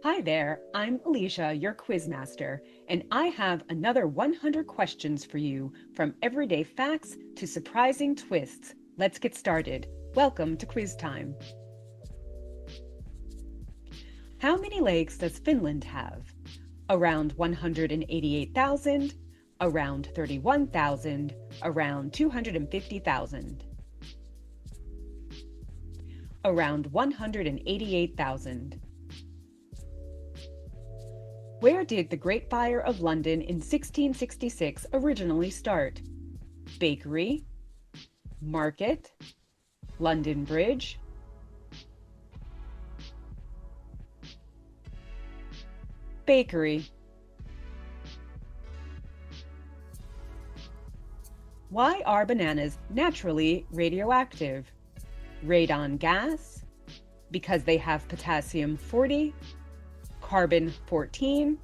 Hi there, I'm Alicia, your quizmaster, and I have another 100 questions for you from everyday facts to surprising twists. Let's get started. Welcome to Quiz Time. How many lakes does Finland have? Around 188,000, around 31,000, around 250,000. Around 188,000. Where did the Great Fire of London in 1666 originally start? Bakery, market, London Bridge. Bakery. Why are bananas naturally radioactive? Radon gas, because they have potassium 40, carbon 14,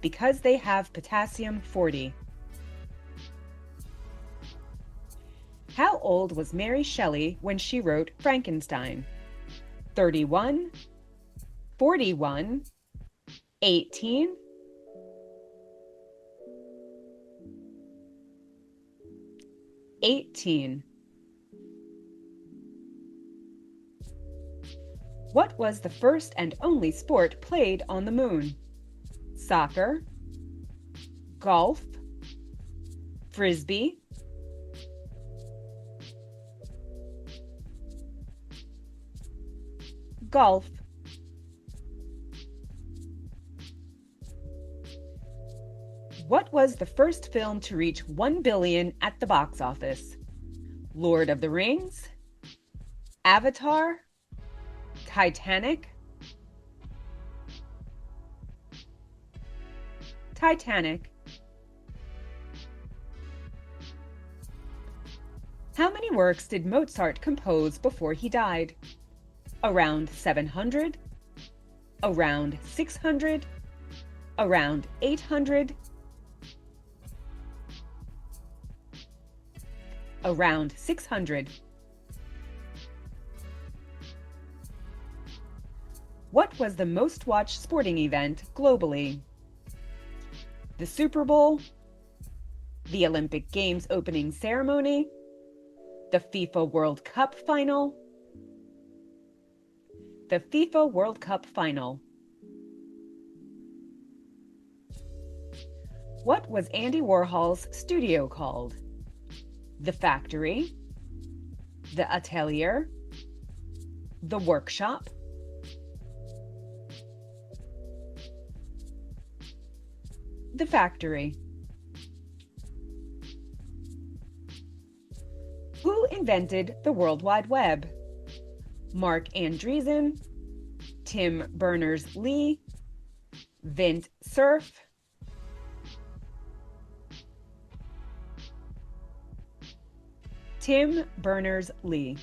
because they have potassium 40. How old was Mary Shelley when she wrote Frankenstein? 31, 41, 18, 18. What was the first and only sport played on the moon? Soccer, golf, frisbee, golf. What was the first film to reach 1 billion at the box office? Lord of the Rings, Avatar, Titanic, Titanic. How many works did Mozart compose before he died? Around 700, around 600, around 800, around 600. What was the most watched sporting event globally? The Super Bowl, the Olympic Games opening ceremony, the FIFA World Cup final, the FIFA World Cup final. What was Andy Warhol's studio called? The Factory, the Atelier, the Workshop, the Factory. Who invented the World Wide Web? Mark Andreessen, Tim Berners-Lee, Vint Cerf, Tim Berners-Lee.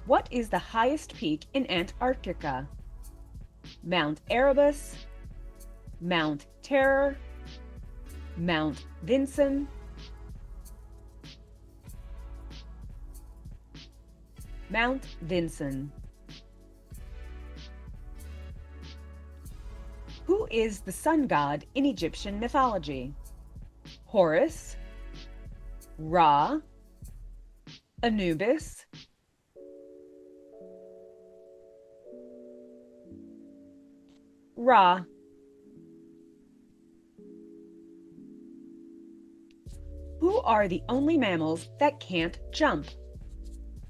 What is the highest peak in Antarctica? Mount Erebus, Mount Terror, Mount Vinson, Mount Vinson. Who is the sun god in Egyptian mythology? Horus, Ra, Anubis, Ra. Who are the only mammals that can't jump?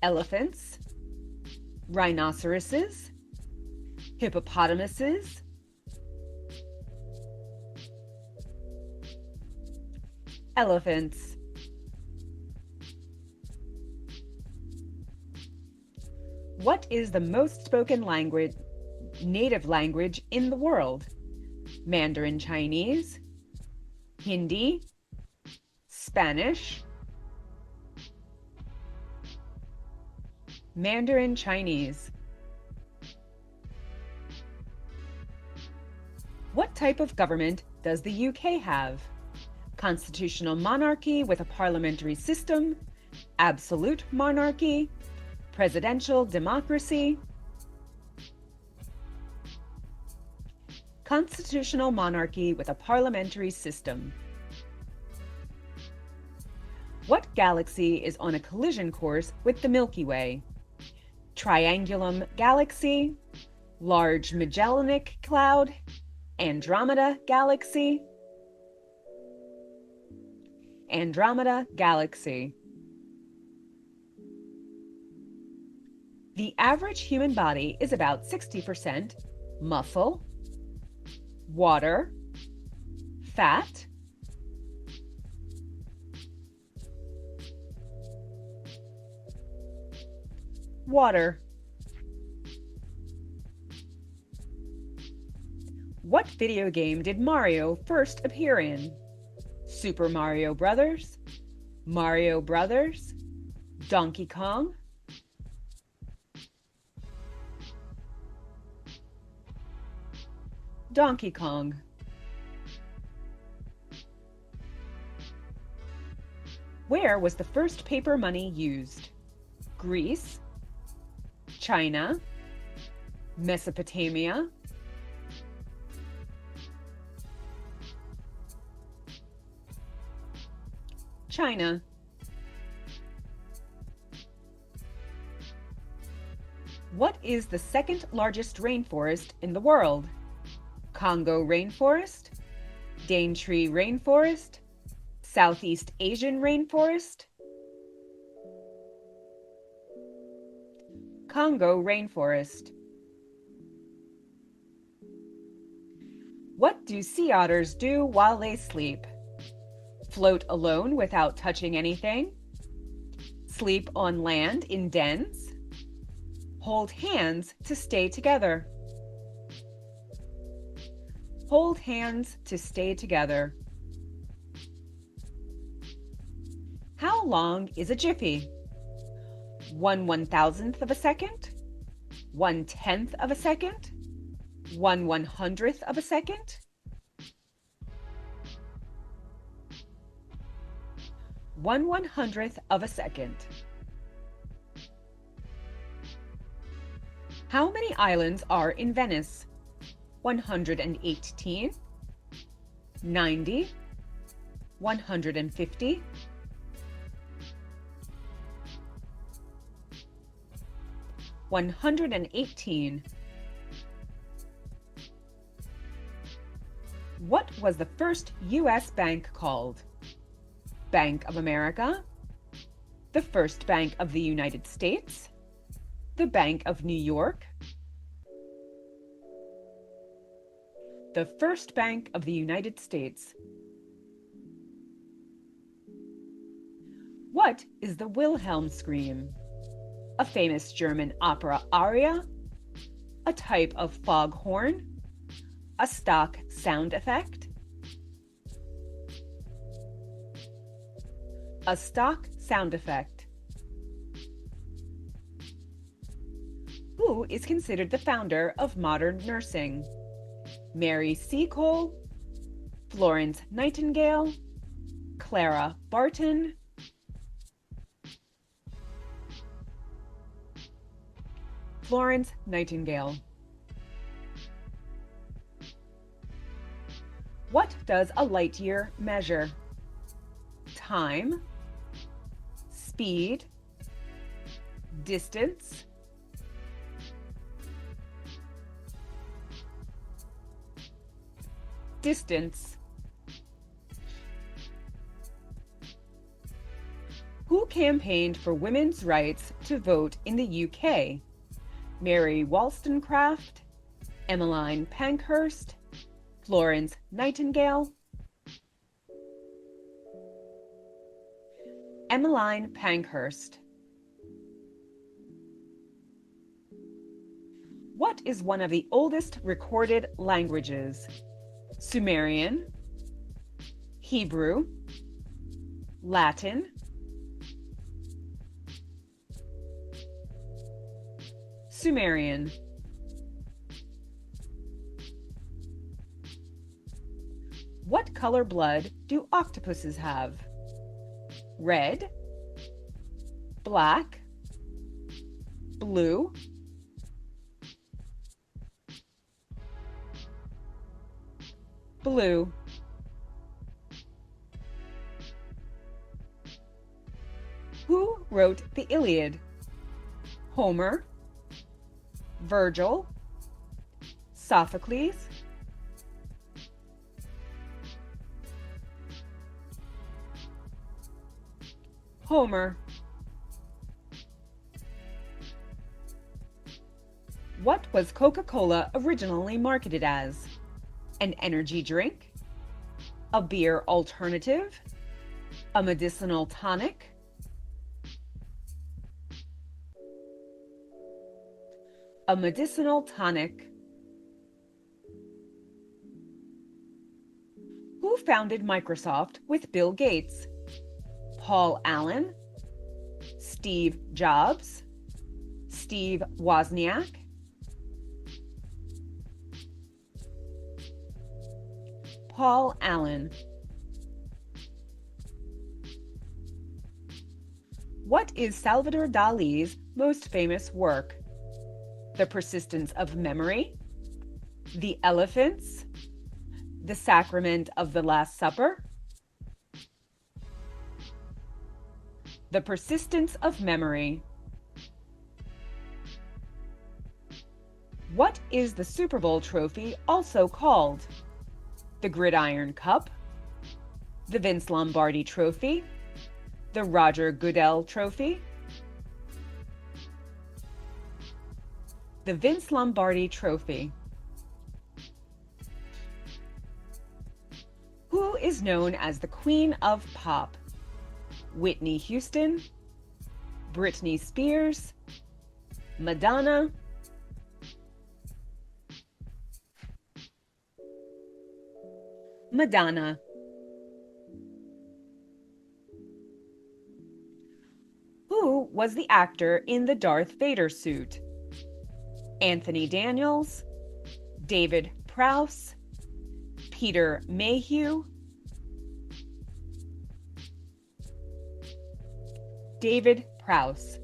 Elephants, rhinoceroses, hippopotamuses, elephants. What is the most spoken native language in the world? Mandarin Chinese, Hindi, Spanish, Mandarin Chinese. What type of government does the UK have? Constitutional monarchy with a parliamentary system, absolute monarchy, presidential democracy, constitutional monarchy with a parliamentary system. What galaxy is on a collision course with the Milky Way? Triangulum Galaxy, Large Magellanic Cloud, Andromeda Galaxy, Andromeda Galaxy. The average human body is about 60% muscle, water, fat, water. What video game did Mario first appear in? Super Mario Brothers, Mario Brothers, Donkey Kong, Donkey Kong. Where was the first paper money used? Greece, China, Mesopotamia, China. What is the second largest rainforest in the world? Congo rainforest, Daintree rainforest, Southeast Asian rainforest, Congo rainforest. What do sea otters do while they sleep? Float alone without touching anything, sleep on land in dens, hold hands to stay together. Hold hands to stay together. How long is a jiffy? 1/1000th of a second, 1/10th of a second, 1/100th of a second, 1/100th of a second. How many islands are in Venice? 118, 90, 150, 118. What was the first U.S. bank called? Bank of America, the First Bank of the United States, the Bank of New York, the First Bank of the United States. What is the Wilhelm scream? A famous German opera aria, a type of foghorn, a stock sound effect, a stock sound effect. Who is considered the founder of modern nursing? Mary Seacole, Florence Nightingale, Clara Barton, Florence Nightingale. What does a light year measure? Time, speed, distance, distance. Who campaigned for women's rights to vote in the UK? Mary Wollstonecraft, Emmeline Pankhurst, Florence Nightingale, Emmeline Pankhurst. What is one of the oldest recorded languages? Sumerian, Hebrew, Latin, Sumerian. What color blood do octopuses have? Red, black, blue, blue. Who wrote the Iliad? Homer, Virgil, Sophocles, Homer. What was Coca-Cola originally marketed as? An energy drink, a beer alternative, a medicinal tonic, a medicinal tonic. Who founded Microsoft with Bill Gates? Paul Allen, Steve Jobs, Steve Wozniak, Paul Allen. What is Salvador Dali's most famous work? The Persistence of Memory, The Elephants, The Sacrament of the Last Supper, The Persistence of Memory. What is the Super Bowl trophy also called? The Gridiron Cup, the Vince Lombardi Trophy, the Roger Goodell Trophy, the Vince Lombardi Trophy. Who is known as the Queen of Pop? Whitney Houston, Britney Spears, Madonna, Madonna. Who was the actor in the Darth Vader suit? Anthony Daniels, David Prowse, Peter Mayhew, David Prowse.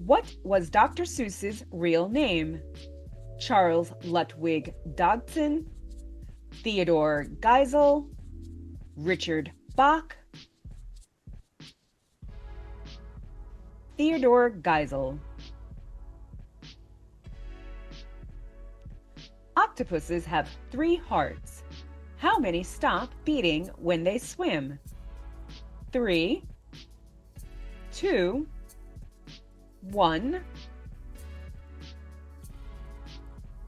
What was Dr. Seuss's real name? Charles Ludwig Dodgson, Theodore Geisel, Richard Bach, Theodore Geisel. Octopuses have 3 hearts. How many stop beating when they swim? 3, 2, 1,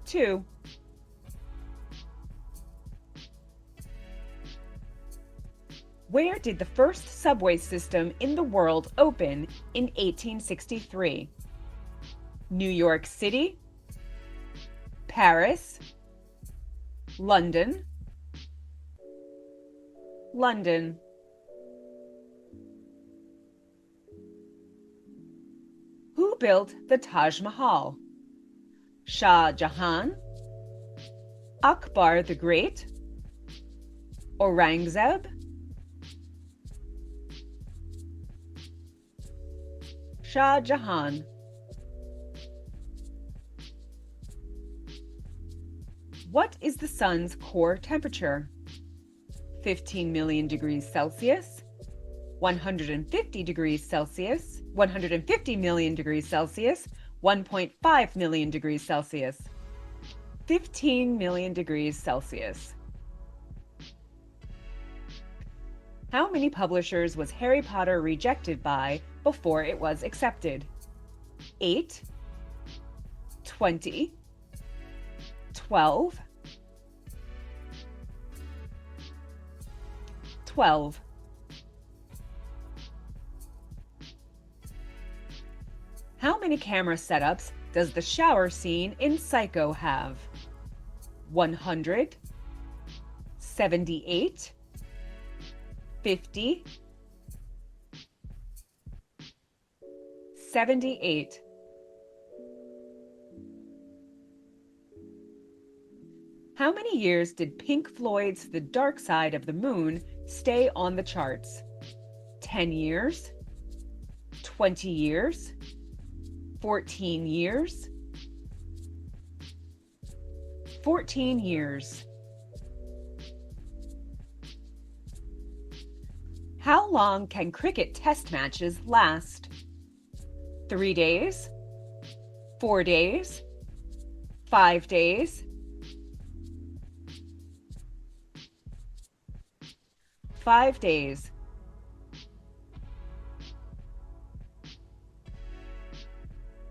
2. Where did the first subway system in the world open in 1863? New York City, Paris, London, London. Who built the Taj Mahal? Shah Jahan, Akbar the Great, Aurangzeb, Shah Jahan. What is the sun's core temperature? 15 million degrees Celsius, 150 degrees Celsius, 150 million degrees Celsius, 1.5 million degrees Celsius, 15 million degrees Celsius. How many publishers was Harry Potter rejected by before it was accepted? 8, 20, 12, 12. How many camera setups does the shower scene in Psycho have? 100, 78, 50, 78. How many years did Pink Floyd's The Dark Side of the Moon stay on the charts? 10 years? 20 years? 14 years? 14 years. How long can cricket test matches last? 3 days? 4 days? 5 days? 5 days.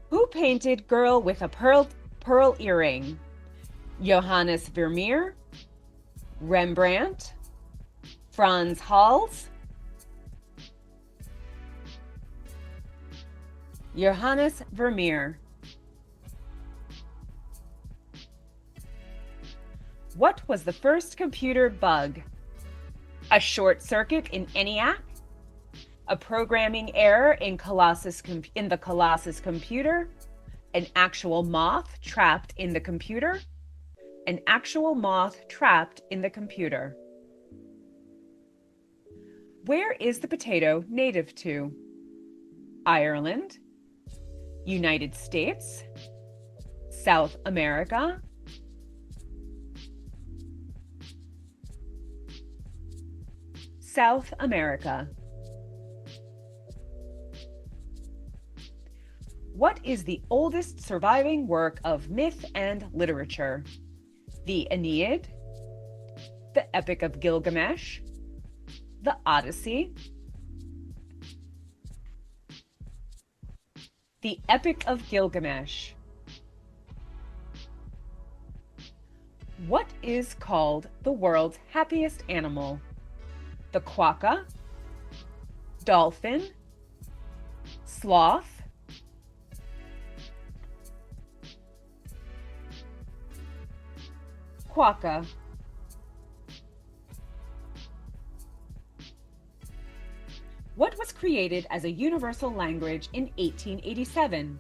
Who painted Girl with a Pearl Earring? Johannes Vermeer, Rembrandt, Frans Hals, Johannes Vermeer. What was the first computer bug? A short circuit in ENIAC? A programming error in the Colossus computer? An actual moth trapped in the computer? An actual moth trapped in the computer. Where is the potato native to? Ireland, United States, South America, South America. What is the oldest surviving work of myth and literature? The Aeneid, the Epic of Gilgamesh, the Odyssey, the Epic of Gilgamesh. What is called the world's happiest animal? The quokka, dolphin, sloth, quokka. What was created as a universal language in 1887?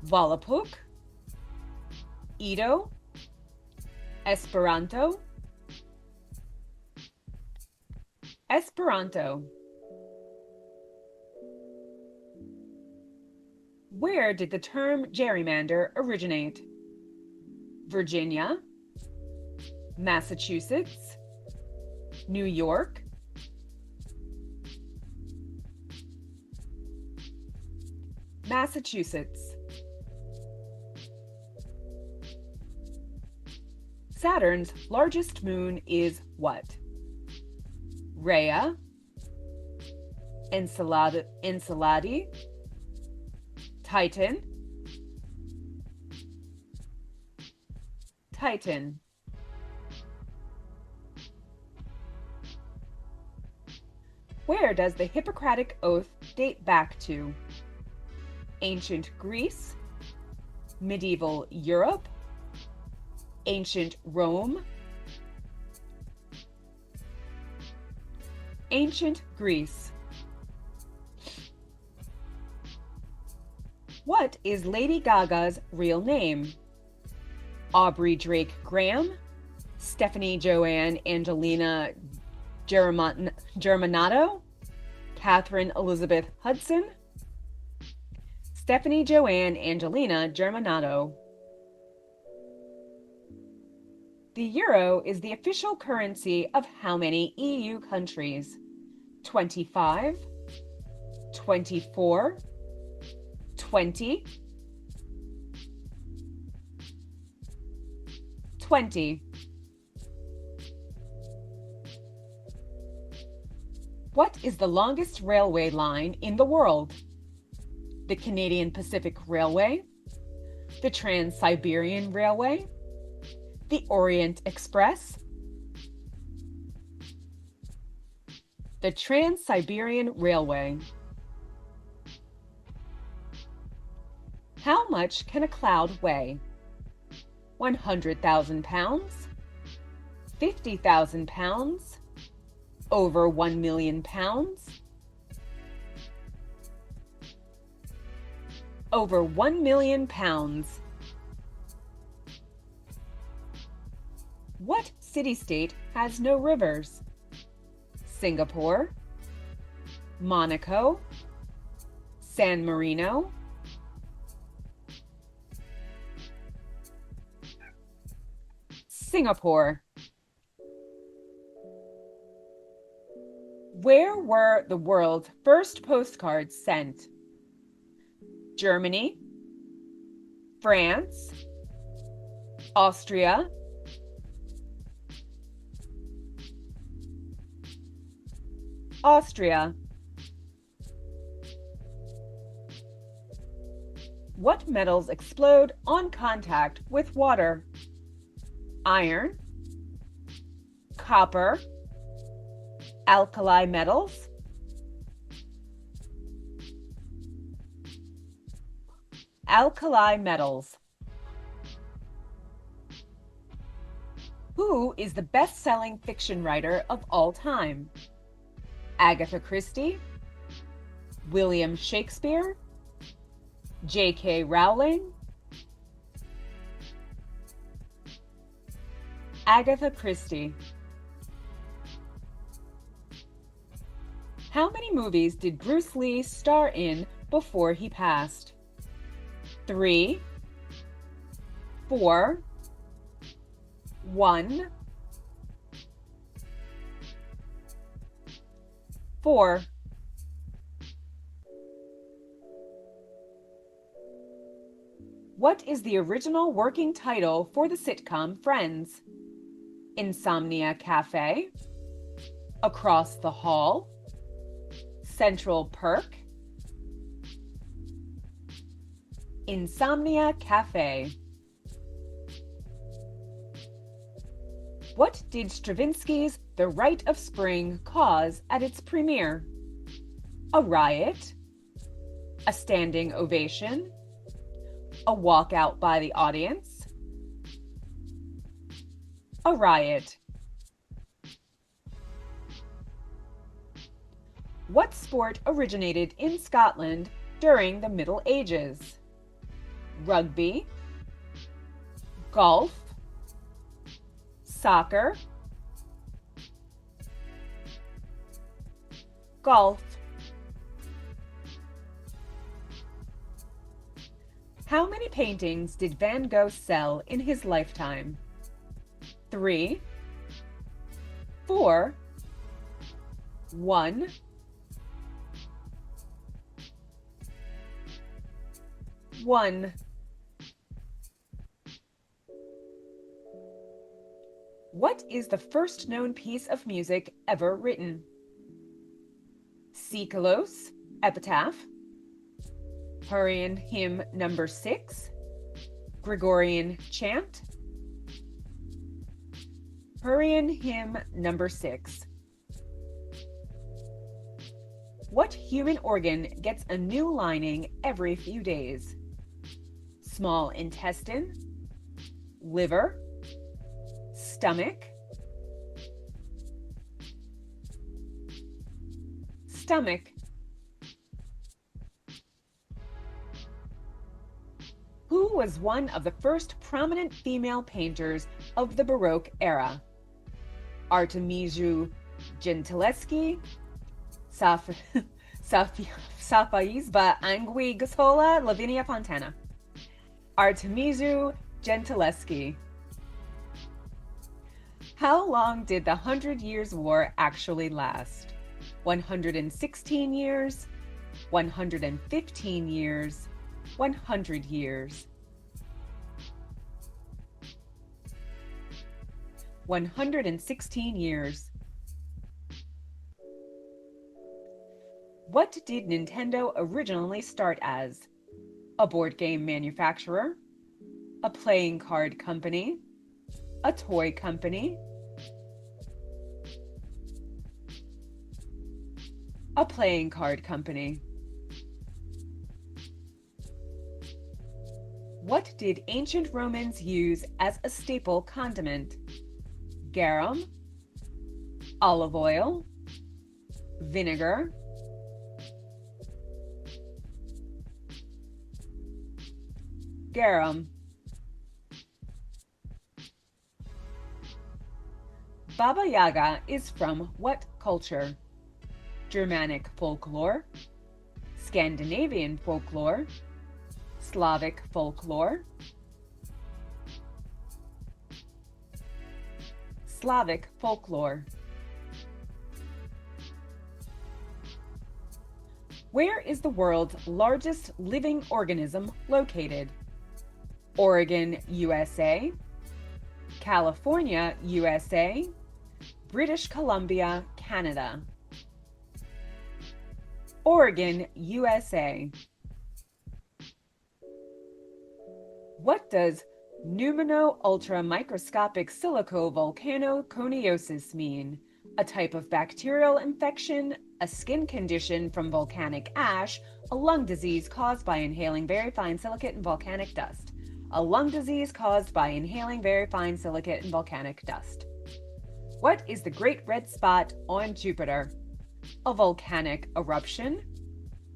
Volapük, Edo, Esperanto, Esperanto. Where did the term gerrymander originate? Virginia, Massachusetts, New York, Massachusetts. Saturn's largest moon is what? Rhea, Enceladi, Titan, Titan. Where does the Hippocratic Oath date back to? Ancient Greece, medieval Europe, ancient Rome, ancient Greece. What is Lady Gaga's real name? Aubrey Drake Graham, Stephanie Joanne Angelina Germanato, Catherine Elizabeth Hudson, Stephanie Joanne Angelina Germanato. The euro is the official currency of how many EU countries? 25, 24, 20, 20. What is the longest railway line in the world? The Canadian Pacific Railway, the Trans-Siberian Railway, the Orient Express, the Trans-Siberian Railway. How much can a cloud weigh? 100,000 pounds, 50,000 pounds, over 1 million pounds, over 1 million pounds. What city-state has no rivers? Singapore, Monaco, San Marino, Singapore. Where were the world's first postcards sent? Germany, France, Austria, Austria. What metals explode on contact with water? Iron, copper, alkali metals, alkali metals. Who is the best-selling fiction writer of all time? Agatha Christie, William Shakespeare, J.K. Rowling, Agatha Christie. How many movies did Bruce Lee star in before he passed? 3, 4, 1, 4. What is the original working title for the sitcom Friends? Insomnia Cafe, Across the Hall, Central Perk, Insomnia Cafe. What did Stravinsky's The Rite of Spring cause at its premiere? A riot, a standing ovation, a walkout by the audience, a riot. What sport originated in Scotland during the Middle Ages? Rugby, golf, soccer, golf. How many paintings did Van Gogh sell in his lifetime? 3, 4, 1, 1. What is the first known piece of music ever written? Sikelos, Epitaph, Hurrian Hymn Number 6, Gregorian Chant, Hurrian Hymn Number 6. What human organ gets a new lining every few days? Small intestine, liver, stomach, stomach. Who was one of the first prominent female painters of the Baroque era? Artemisu Gentileschi, Safaisba Angui Gasola, Lavinia Fontana. Artemisu Gentileschi. How long did the 100 Years' War actually last? 116 years, 115 years, 100 years. 116 years. What did Nintendo originally start as? A board game manufacturer, a playing card company, a toy company, a playing card company. What did ancient Romans use as a staple condiment? Garum, olive oil, vinegar, garum. Baba Yaga is from what culture? Germanic folklore, Scandinavian folklore, Slavic folklore, Slavic folklore. Where is the world's largest living organism located? Oregon, USA, California, USA, British Columbia, Canada. Oregon, USA. What does pneumono-ultramicroscopic silicovolcanoconiosis mean? A type of bacterial infection, a skin condition from volcanic ash, a lung disease caused by inhaling very fine silicate and volcanic dust. A lung disease caused by inhaling very fine silicate and volcanic dust. What is the Great Red Spot on Jupiter? A volcanic eruption,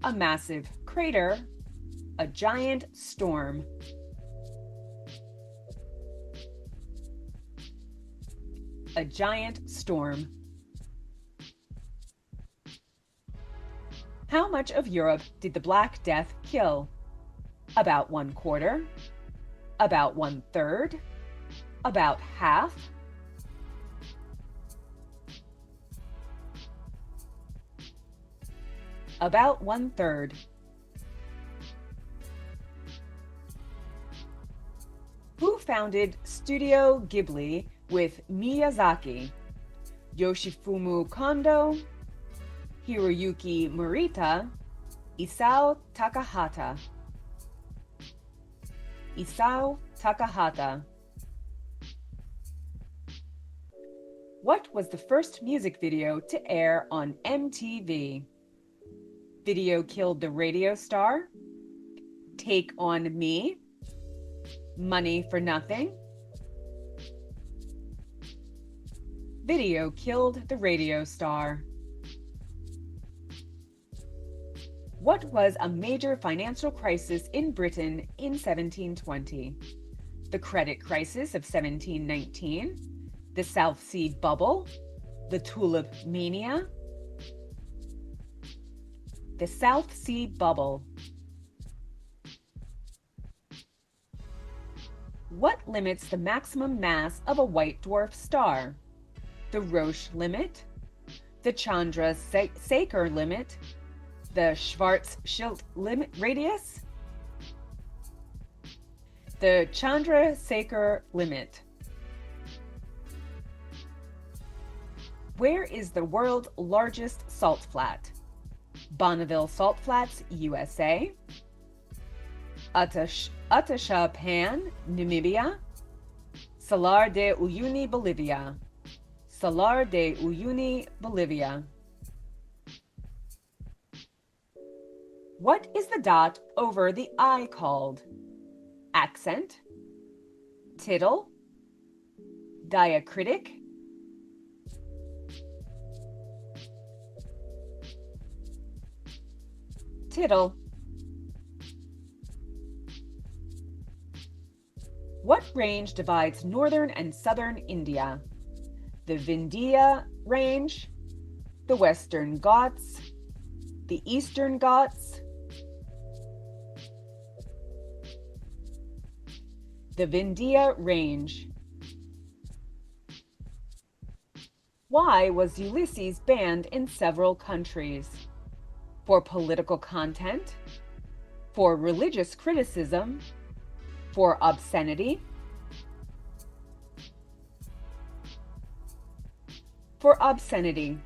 a massive crater, a giant storm. A giant storm. How much of Europe did the Black Death kill? About 1/4, about 1/3, about half. About 1/3. Who founded Studio Ghibli with Miyazaki? Yoshifumu Kondo, Hiroyuki Morita, Isao Takahata. Isao Takahata. What was the first music video to air on MTV? Video Killed the Radio Star, Take on Me, Money for Nothing. Video Killed the Radio Star. What was a major financial crisis in Britain in 1720? The credit crisis of 1719, the South Sea Bubble, the Tulip Mania. The South Sea Bubble. What limits the maximum mass of a white dwarf star? The Roche limit, the Chandrasekhar limit, the Schwarzschild limit radius, the Chandrasekhar limit. Where is the world's largest salt flat? Bonneville Salt Flats, USA, Utashapan, Namibia, Salar de Uyuni, Bolivia. Salar de Uyuni, Bolivia. What is the dot over the I called? Accent, tittle, diacritic, tittle. What range divides northern and southern India? The Vindhya Range, the Western Ghats, the Eastern Ghats, the Vindhya Range. Why was Ulysses banned in several countries? For political content, for religious criticism, for obscenity, for obscenity.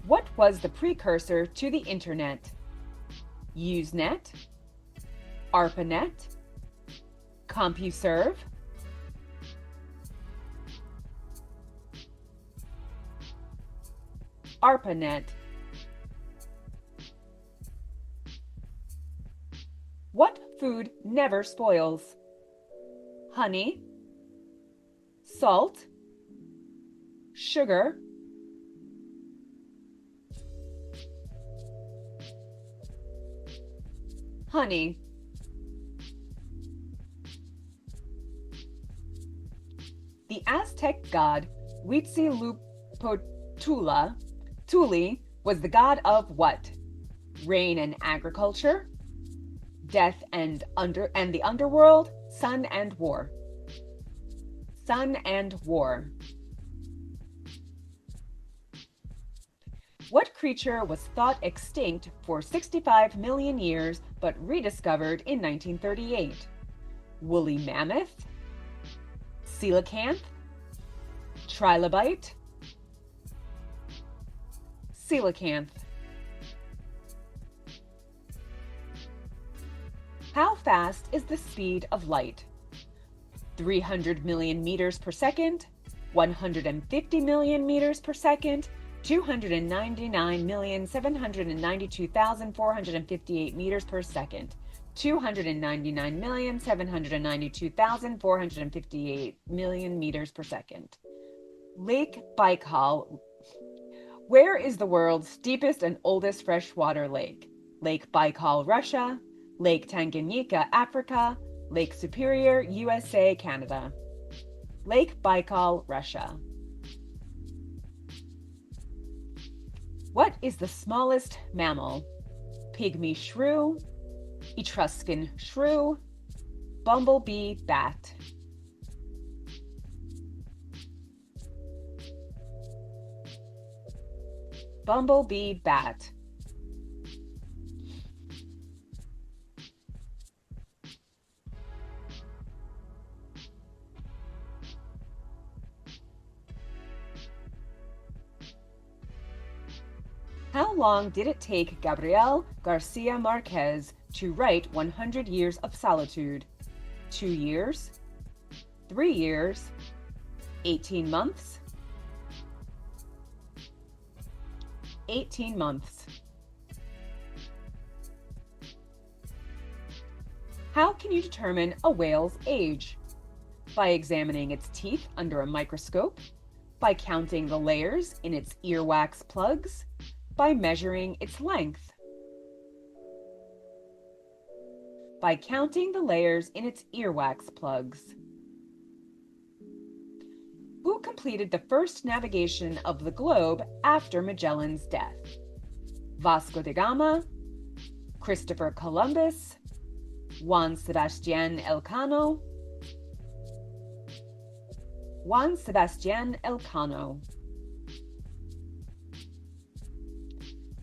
What was the precursor to the Internet? Usenet, ARPANET, CompuServe, ARPANET. What food never spoils? Honey, salt, sugar, honey. The Aztec god Huitzilopochtli was the god of what? Rain and agriculture, death and the underworld, sun and war. Sun and war. What creature was thought extinct for 65 million years but rediscovered in 1938? Woolly mammoth, coelacanth, trilobite, coelacanth. How fast is the speed of light? 300 million meters per second, 150 million meters per second, 299,792,458 meters per second. 299,792,458 million meters per second. Lake Baikal. Where is the world's deepest and oldest freshwater lake? Lake Baikal, Russia. Lake Tanganyika, Africa. Lake Superior, USA, Canada. Lake Baikal, Russia. What is the smallest mammal? Pygmy shrew, Etruscan shrew, bumblebee bat. Bumblebee bat. How long did it take Gabriel Garcia Marquez to write 100 Years of Solitude? 2 years? 3 years? 18 months? 18 months. How can you determine a whale's age? By examining its teeth under a microscope, by counting the layers in its earwax plugs, by measuring its length. By counting the layers in its earwax plugs. Who completed the first navigation of the globe after Magellan's death? Vasco da Gama, Christopher Columbus, Juan Sebastian Elcano. Juan Sebastian Elcano.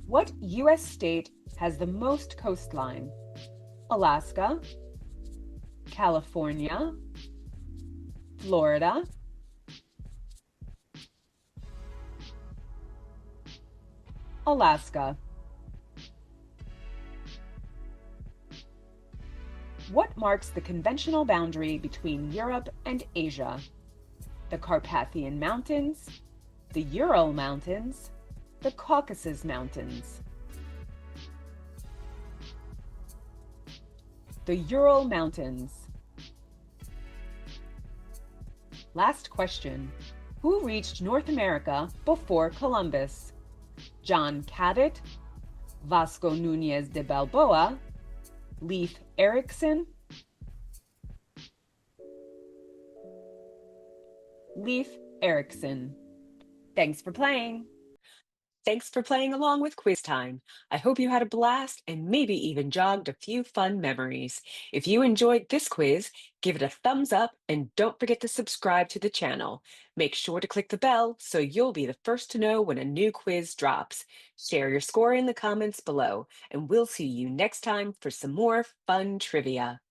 What U.S. state has the most coastline? Alaska, California, Florida, Alaska. What marks the conventional boundary between Europe and Asia? The Carpathian Mountains, the Ural Mountains, the Caucasus Mountains. The Ural Mountains. Last question. Who reached North America before Columbus? John Cabot, Vasco Núñez de Balboa, Leif Erikson, Leif Erikson. Thanks for playing. Thanks for playing along with Quiz Time. I hope you had a blast and maybe even jogged a few fun memories. If you enjoyed this quiz, give it a thumbs up and don't forget to subscribe to the channel. Make sure to click the bell so you'll be the first to know when a new quiz drops. Share your score in the comments below, and we'll see you next time for some more fun trivia.